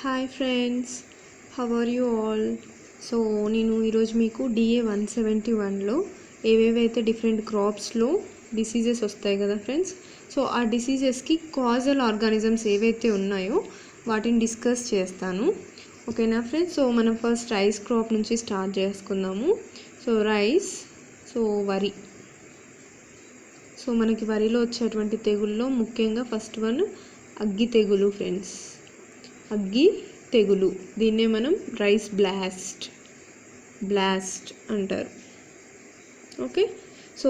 Hi friends, how are you all? So నేను ఈరోజు మీకు DA 171లో ఏవేవైతే డిఫరెంట్ క్రాప్స్లో డిసీజెస్ వస్తాయి కదా ఫ్రెండ్స్, సో ఆ డిసీజెస్కి కాజల్ ఆర్గానిజమ్స్ ఏవైతే ఉన్నాయో వాటిని డిస్కస్ చేస్తాను. ఓకేనా ఫ్రెండ్స్? సో మనం ఫస్ట్ రైస్ క్రాప్ నుంచి స్టార్ట్ చేసుకుందాము. సో రైస్, సో వరి. సో మనకి వరిలో వచ్చేటువంటి తెగుల్లో ముఖ్యంగా ఫస్ట్ వన్ అగ్గి తెగులు ఫ్రెండ్స్. అగ్గి తెగులు, దీన్నే మనం రైస్ బ్లాస్ట్ అంటారు. ఓకే, సో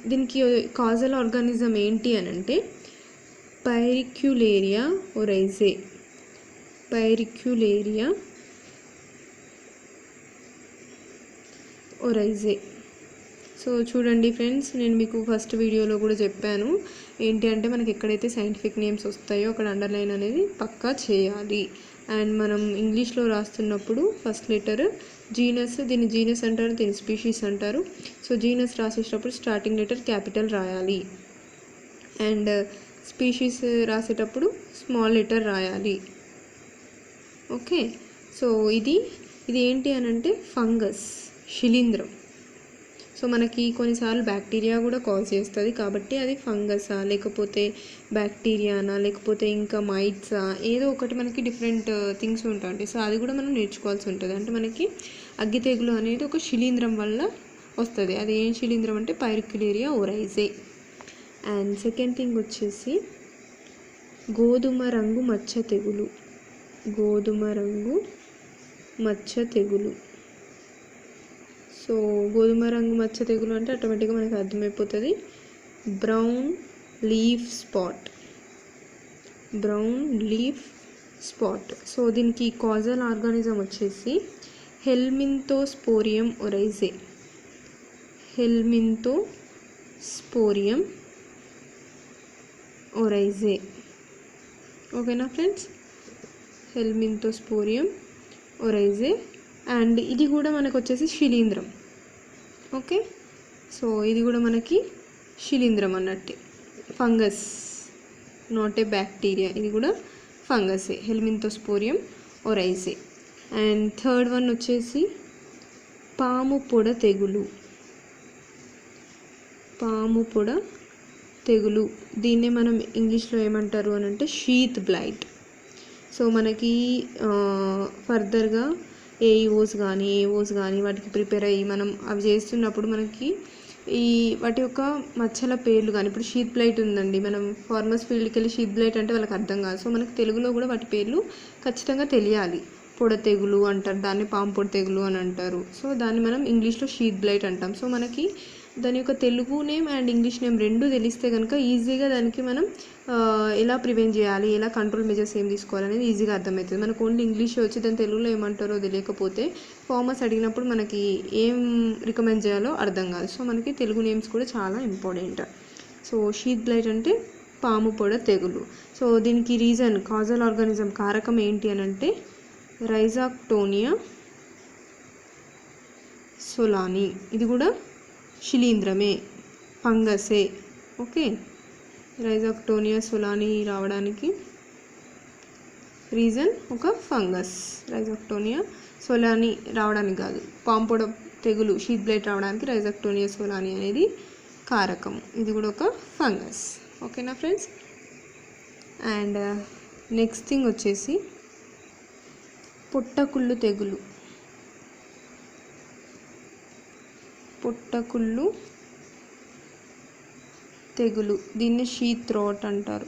దీనికి కాజల్ ఆర్గానిజం ఏంటి అని అంటే పైరిక్యులేరియా ఒరైజే. సో చూడండి ఫ్రెండ్స్, నేను మీకు ఫస్ట్ వీడియోలో కూడా చెప్పాను ఏంటి అంటే మనకి ఎక్కడైతే సైంటిఫిక్ నేమ్స్ వస్తాయో అక్కడ అండర్లైన్ అనేది పక్కా చేయాలి. అండ్ మనం ఇంగ్లీష్లో రాస్తున్నప్పుడు ఫస్ట్ లెటర్ జీనస్, దీన్ని జీనస్ అంటారు, దీన్ని స్పీషీస్ అంటారు. సో జీనస్ రాసేటప్పుడు స్టార్టింగ్ లెటర్ క్యాపిటల్ రాయాలి అండ్ స్పీషీస్ రాసేటప్పుడు స్మాల్ లెటర్ రాయాలి. ఓకే, సో ఇది ఏంటి అని అంటే ఫంగస్, శిలీంధ్రం. సో మనకి కొన్నిసార్లు బ్యాక్టీరియా కూడా కాజ్ చేస్తుంది, కాబట్టి అది ఫంగసా లేకపోతే బ్యాక్టీరియానా లేకపోతే ఇంకా మైట్సా, ఏదో ఒకటి మనకి డిఫరెంట్ థింగ్స్ ఉంటాయి. సో అది కూడా మనం నేర్చుకోవాల్సి ఉంటుంది. అంటే మనకి అగ్గి తెగులు అనేది ఒక శిలీంధ్రం వల్ల వస్తుంది. అది ఏం శిలీంధ్రం అంటే పైరిక్యులేరియా ఒరైజే. అండ్ సెకండ్ థింగ్ వచ్చేసి గోధుమ రంగు మచ్చ తెగులు. సో గోధుమ రంగు మచ్చ తెగులు అంటే ఆటోమేటిక్గా మనకు అర్థమైపోతుంది, బ్రౌన్ లీఫ్ స్పాట్. సో దీనికి కాజల్ ఆర్గానిజం వచ్చేసి హెల్మింతోస్పోరియం ఒరైజే. ఓకేనా ఫ్రెండ్స్? హెల్మింతోస్పోరియం ఒరైజే. అండ్ ఇది కూడా మనకు వచ్చేసి శిలీంధ్రం. ఓకే, సో ఇది కూడా మనకి శిలీంధ్రం అన్నట్టే, ఫంగస్, నాట్ ఏ బ్యాక్టీరియా. ఇది కూడా ఫంగసే, హెల్మింతోస్పోరియం ఒరైజే. అండ్ థర్డ్ వన్ వచ్చేసి పాము పొడ తెగులు. దీన్నే మనం ఇంగ్లీష్లో ఏమంటారు అని అంటే షీత్ బ్లైట్. సో మనకి ఫర్దర్గా ఏఓస్ కానీ వాటికి ప్రిపేర్ అయ్యి మనం అవి చేస్తున్నప్పుడు మనకి వాటి యొక్క మచ్చల పేర్లు కానీ, ఇప్పుడు షీత్ బ్లైట్ ఉందండి, మనం ఫార్మర్స్ ఫీల్డ్కి వెళ్ళి షీత్ బ్లైట్ అంటే వాళ్ళకి అర్థం కాదు. సో మనకి తెలుగులో కూడా వాటి పేర్లు ఖచ్చితంగా తెలియాలి. పొడ తెగులు అంటారు దాన్ని, పాము పొడ తెగులు అని అంటారు. సో దాన్ని మనం ఇంగ్లీష్లో షీత్ బ్లైట్ అంటాం. సో మనకి దాని యొక్క Telugu name and English name రెండు తెలిస్తే కనుక ఈజీగా దానికి మనం ఎలా ప్రివెంట్ చేయాలి, ఎలా కంట్రోల్ మెజర్స్ ఏం తీసుకోవాలనేది ఈజీగా అర్థమవుతుంది. మనకు ఓన్లీ ఇంగ్లీష్ వచ్చి దాని తెలుగులో ఏమంటారో తెలియకపోతే ఫార్మర్స్ అడిగినప్పుడు మనకి ఏం రికమెండ్ చేయాలో అర్థం కాదు. సో మనకి తెలుగు నేమ్స్ కూడా చాలా ఇంపార్టెంట్. సో షీత్ బ్లైట్ అంటే పాము పొడ తెగులు. సో దీనికి రీజన్, కాజల్ ఆర్గానిజం కారకం ఏంటి అని అంటే రైజాక్టోనియా సొలాని. ఇది కూడా శిలీంధ్రమే, ఫంగసే. ఓకే, రైజాక్టోనియా సొలాని రావడానికి రీజన్ ఒక ఫంగస్. రైజాక్టోనియా సొలాని రావడానికి కాదు, పాము పొడ తెగులు షీత్ బ్లైట్ రావడానికి రైజాక్టోనియా సొలాని అనేది కారకం. ఇది కూడా ఒక ఫంగస్. ఓకేనా ఫ్రెండ్స్? అండ్ నెక్స్ట్ థింగ్ వచ్చేసి పొట్టకుళ్ళు తెగులు, దీన్ని షీత్ త్రోట్ అంటారు.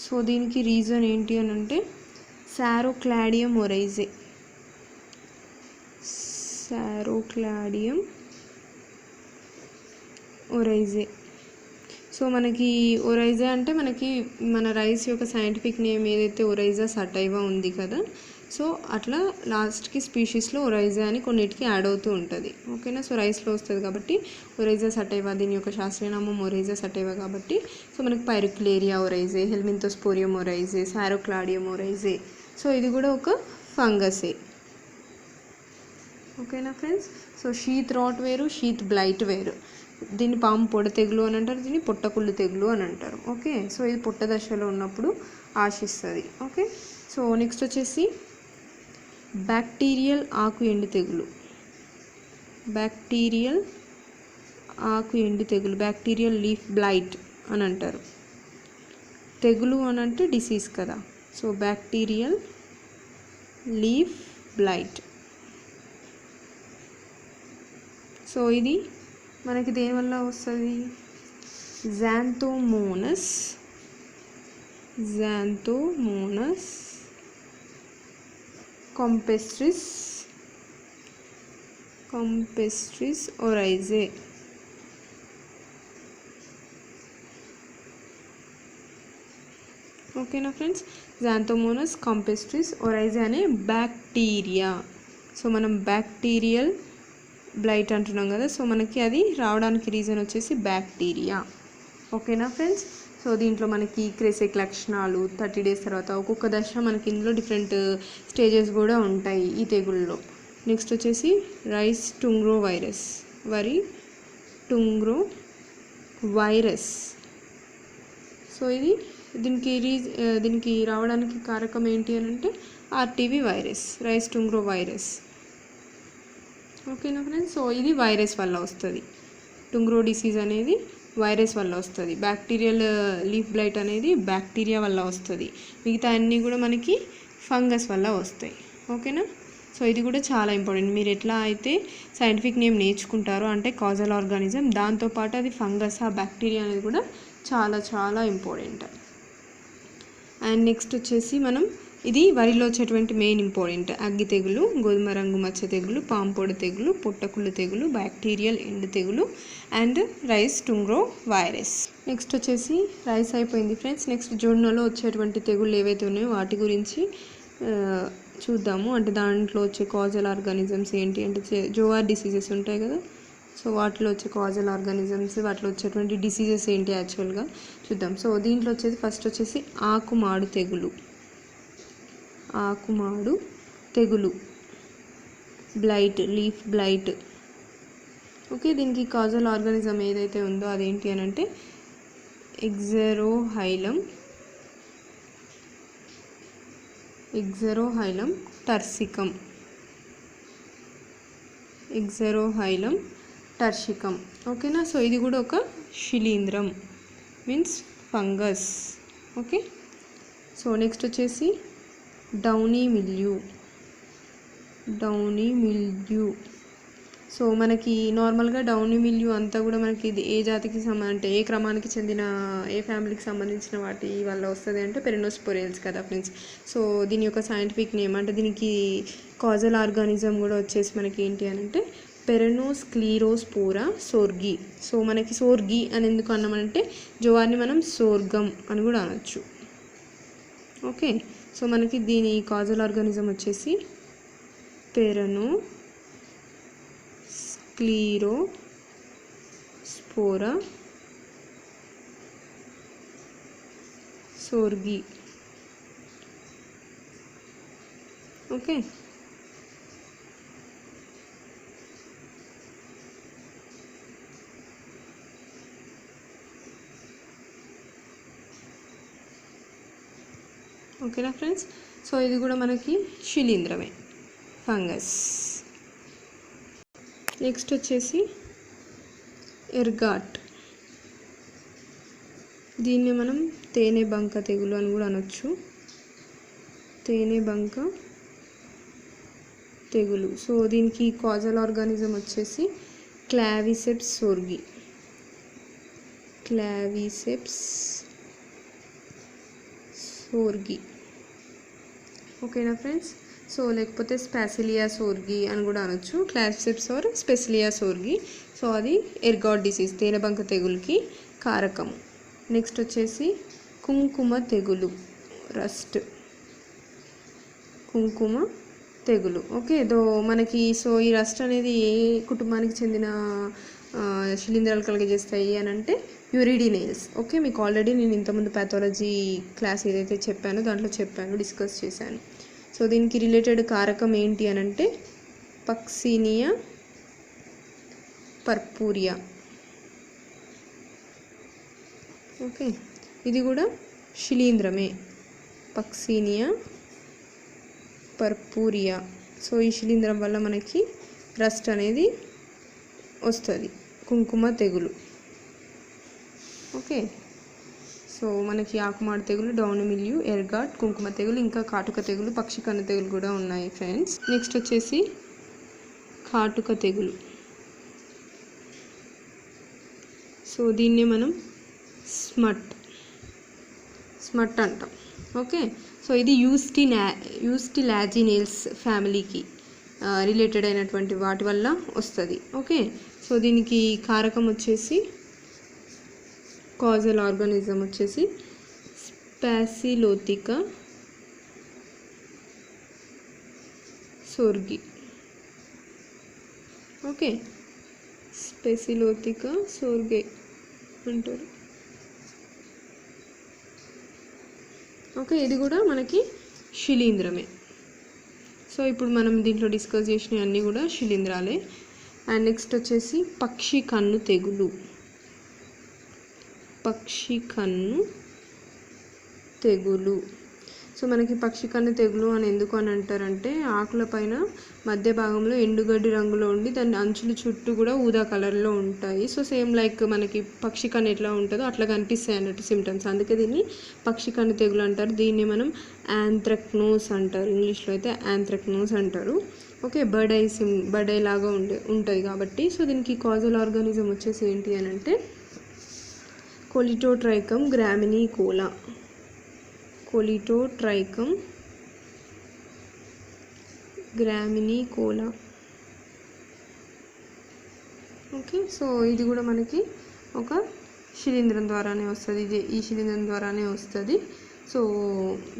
సో దీనికి రీజన్ ఏంటి అని అంటే సారోక్లాడియం ఒరైజే. సో మనకి ఒరైజా అంటే మనకి మన రైస్ యొక్క సైంటిఫిక్ నేమ్ ఏదైతే ఒరైజా సటైవా ఉంది కదా, సో అట్లా లాస్ట్కి స్పీషీస్లో ఒరైజా అని కొన్నిటికి యాడ్ అవుతూ ఉంటుంది. ఓకేనా? సో రైస్లో వస్తుంది కాబట్టి ఒరైజా సటైవా, దీని యొక్క శాస్త్రీయనామం ఒరైజా సటైవా కాబట్టి సో మనకి పైరిక్యులేరియా ఒరైజే, హెల్మింతోస్పోరియం ఒరైజే, సారోక్లాడియం ఒరైజే. సో ఇది కూడా ఒక ఫంగసే. ఓకేనా ఫ్రెండ్స్? సో షీత్ రాట్ వేరు, షీత్ బ్లైట్ వేరు. దీన్ని పాము పొడ తెగులు అని అంటారు, దీన్ని పొట్టకుళ్ళు తెగులు అని అంటారు. ఓకే, సో ఇది పొట్ట దశలో ఉన్నప్పుడు ఆశిస్తుంది. ఓకే, సో నెక్స్ట్ వచ్చేసి బ్యాక్టీరియల్ ఆకు ఎండు తెగులు. బ్యాక్టీరియల్ ఆకు ఎండు తెగులు, బ్యాక్టీరియల్ లీఫ్ బ్లైట్ అని అంటారు. తెగులు అని అంటే డిసీజ్ కదా, so bacterial leaf blight. So ఇది మనకి దేనివల్ల వస్తుంది? జాంతోమోనస్ కాంపెస్ట్రిస్ ఒరైజే. ఓకేనా ఫ్రెండ్స్, జాంతోమోనస్ కాంపెస్ట్రిస్ ఒరైజే అనే బ్యాక్టీరియా. సో మనం బ్యాక్టీరియల్ బ్లైట్ అంటున్నాం కదా, సో మనకి అది రావడానికి రీజన్ వచ్చేసి బ్యాక్టీరియా. ఓకేనా ఫ్రెండ్స్, సో దీంట్లో మనకి క్రెసెక్ లక్షణాలు 30 days తర్వాత ఒక్కొక్క దశ మనకి ఇందులో డిఫరెంట్ స్టేజెస్ కూడా ఉంటాయి ఈ తెగుల్లో. నెక్స్ట్ వచ్చేసి రైస్ టుంగ్రో వైరస్, వరి టుంగ్రో వైరస్. సో ఇది దీనికి రావడానికి కారకం ఏంటి అని అంటే RTV virus, rice tungro virus. ఓకేనా ఫ్రెండ్స్, సో ఇది వైరస్ వల్ల వస్తుంది. టుంగ్రో డిసీజ్ అనేది వైరస్ వల్ల వస్తుంది. బ్యాక్టీరియల్ లీఫ్ బ్లైట్ అనేది బ్యాక్టీరియా వల్ల వస్తుంది. మిగతా అన్నీ కూడా మనకి ఫంగస్ వల్ల వస్తాయి. ఓకేనా, సో ఇది కూడా చాలా ఇంపార్టెంట్. మీరు ఎట్లా అయితే సైంటిఫిక్ నేమ్ నేర్చుకుంటారో అంటే కాజల్ ఆర్గానిజం, దాంతోపాటు అది ఫంగస్, ఆ బ్యాక్టీరియా అనేది కూడా చాలా చాలా ఇంపార్టెంట్. అండ్ నెక్స్ట్ వచ్చేసి మనం ఇది వరిలో వచ్చేటువంటి మెయిన్ ఇంపార్టెంట్ అగ్గి తెగులు, గోధుమ రంగు మచ్చ తెగులు, పాంపొడ తెగులు, పుట్టకుళ్ళు తెగులు, బ్యాక్టీరియల్ ఎండు తెగులు and rice tungro virus. Next వచ్చేసి రైస్ అయిపోయింది ఫ్రెండ్స్. నెక్స్ట్ జొన్నలో వచ్చేటువంటి తెగుళ్ళు ఏవైతే ఉన్నాయో వాటి గురించి చూద్దాము. అంటే దాంట్లో వచ్చే కాజల్ ఆర్గానిజమ్స్ ఏంటి అంటే జోఆర్ డిసీజెస్ ఉంటాయి కదా, సో వాటిలో వచ్చే కాజల్ ఆర్గానిజమ్స్, వాటిలో వచ్చేటువంటి డిసీజెస్ ఏంటి యాక్చువల్గా చూద్దాం. సో దీంట్లో వచ్చేసి ఫస్ట్ వచ్చేసి ఆకుమాడు తెగులు బ్లైట్, లీఫ్ బ్లైట్. ఓకే, దీనికి కాజల్ ఆర్గానిజం ఏదైతే ఉందో అదేంటి అని అంటే ఎగ్జెరోహైలం టర్సికం. ఓకేనా, సో ఇది కూడా ఒక శిలీంధ్రం, means fungus. Okay, so next వచ్చేసి డౌనీ మిల్యూ. సో మనకి నార్మల్గా డౌనీ మిల్యూ అంతా కూడా మనకి ఇది ఏ జాతికి అంటే ఏ క్రమానికి చెందిన ఏ ఫ్యామిలీకి సంబంధించిన వాటి వల్ల వస్తుంది అంటే పెరినోస్పోరియల్స్ కదా ఫ్రెండ్స్. సో దీని యొక్క సైంటిఫిక్ నేమ్ అంటే దీనికి కాజల్ ఆర్గానిజం కూడా వచ్చేసి మనకి ఏంటి అని అంటే పెరనోస్క్లీరోస్పోరా సోర్గి. సో మనకి సోర్గి అని ఎందుకు అన్నామంటే జోవార్ని మనం సోర్గం అని కూడా అనొచ్చు. ఓకే, సో మనకి దీని కాజల్ ఆర్గానిజం వచ్చేసి పెరనోస్క్లీరోస్పోరా సోర్గి. ఓకే, ఓకేనా ఫ్రెండ్స్, సో ఇది కూడా మనకి శిలీంధ్రమే, ఫంగస్. నెక్స్ట్ వచ్చేసి ఎర్గాట్. దీన్ని మనం తేనె బంక తెగులు అని కూడా అనొచ్చు, తేనె బంక తెగులు. సో దీనికి కాజల్ ఆర్గానిజం వచ్చేసి క్లావిసెప్స్ సోర్గి. ఓకేనా ఫ్రెండ్స్, సో లేకపోతే స్పాసిలియా సోర్గి అని కూడా అనొచ్చు, క్లావిసెప్స్ ఆర్ స్పెసిలియా సోర్గి. సో అది ఎర్గాట్ డిసీజ్, తేనెబంక తెగులుకి కారకము. నెక్స్ట్ వచ్చేసి కుంకుమ తెగులు, కుంకుమ తెగులు. ఓకే, మనకి సో ఈ రస్ట్ అనేది ఏ కుటుంబానికి చెందిన శిలీంధ్రాలు కలిగజేస్తాయి అని అంటే యూరిడినేల్స్. ఓకే, మీకు ఆల్రెడీ నేను ఇంతకుముందు ప్యాథాలజీ క్లాస్ ఏదైతే చెప్పానో దాంట్లో డిస్కస్ చేశాను. సో దీనికి రిలేటెడ్ కారకం ఏంటి అని అంటే పక్సినియా పర్పూరియా. ఓకే, ఇది కూడా శిలీంధ్రమే, పక్సినియా పర్పూరియా. సో ఈ శిలీంధ్రం వల్ల మనకి రస్ట్ అనేది వస్తుంది, కుంకుమ తెగులు. ఓకే, సో మనకి ఆకుమాడు తెగులు, డౌన్ మిల్యూ, ఎర్గాట్, కుంకుమ తెగులు, ఇంకా కాటుక తెగులు, పక్షి కన్ను తెగులు కూడా ఉన్నాయి ఫ్రెండ్స్. నెక్స్ట్ వచ్చేసి కాటుక తెగులు. సో దీన్నే మనం స్మట్ అంటాం. ఓకే, సో ఇది యూస్టిలాజినేల్స్ ఫ్యామిలీకి రిలేటెడ్ అయినటువంటి వాటి వల్ల వస్తుంది. ఓకే, సో దీనికి కారకం వచ్చేసి కాజల్ ఆర్గానిజం వచ్చేసి స్పాసిలోథికా సోర్గి. ఓకే, స్పాసిలోథికా సోర్గే అంటారు. ఓకే, ఇది కూడా మనకి శిలీంధ్రమే. సో ఇప్పుడు మనం దీంట్లో డిస్కస్ చేసినవి అన్నీ కూడా శిలీంధ్రాలే. అండ్ నెక్స్ట్ వచ్చేసి పక్షి కన్ను తెగులు. పక్షి కన్ను తెగులు. సో మనకి పక్షి కన్ను తెగులు అని ఎందుకు అని అంటారంటే, ఆకుల పైన మధ్య భాగంలో ఎండుగడ్డి రంగులో ఉండి దాని అంచులు చుట్టూ కూడా ఊదా కలర్లో ఉంటాయి. సో సేమ్ లైక్ మనకి పక్షి కన్ను ఎట్లా ఉంటుందో అట్లా కనిపిస్తాయి అన్నట్టు సిమ్టమ్స్. అందుకే దీన్ని పక్షి కన్ను తెగులు అంటారు. దీన్ని మనం యాంథ్రక్నోస్ అంటారు, ఇంగ్లీష్లో అయితే యాంథ్రక్నోస్ అంటారు. ఓకే, బర్డ్ ఐ లాగా ఉంటుంది కాబట్టి. సో దీనికి కాజల్ ఆర్గానిజం వచ్చేసి ఏంటి అని అంటే కొలిటోట్రైకమ్ గ్రామినికోలా. కొలిటోట్రైకమ్ గ్రామినికోలా. ఓకే, సో ఇది కూడా మనకి ఒక శిలీంధ్రం ద్వారానే వస్తుంది. ఈ శిలీంధ్రం ద్వారానే వస్తుంది. సో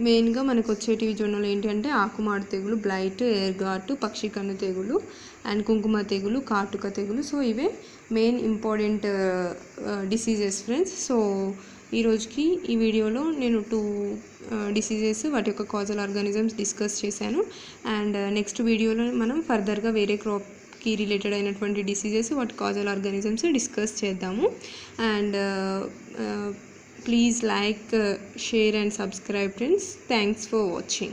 మెయిన్గా మనకు వచ్చేటివి జొన్నలు ఏంటి అంటే ఆకుమాడు తెగులు, బ్లైట్, ఎర్గాటు, పక్షి కన్ను తెగులు అండ్ కుంకుమ తెగులు, కాటుక తెగులు. సో ఇవే main important diseases friends. So ఈరోజుకి ఈ వీడియోలో నేను 2 డిసీజెస్ వాటి యొక్క కాజల్ ఆర్గానిజమ్స్ డిస్కస్ చేశాను. అండ్ నెక్స్ట్ వీడియోలో మనం ఫర్దర్గా వేరే క్రాప్కి రిలేటెడ్ అయినటువంటి డిసీజెస్ వాటి కాజల్ ఆర్గానిజమ్స్ డిస్కస్ చేద్దాము. And please like, share and subscribe friends. Thanks for watching.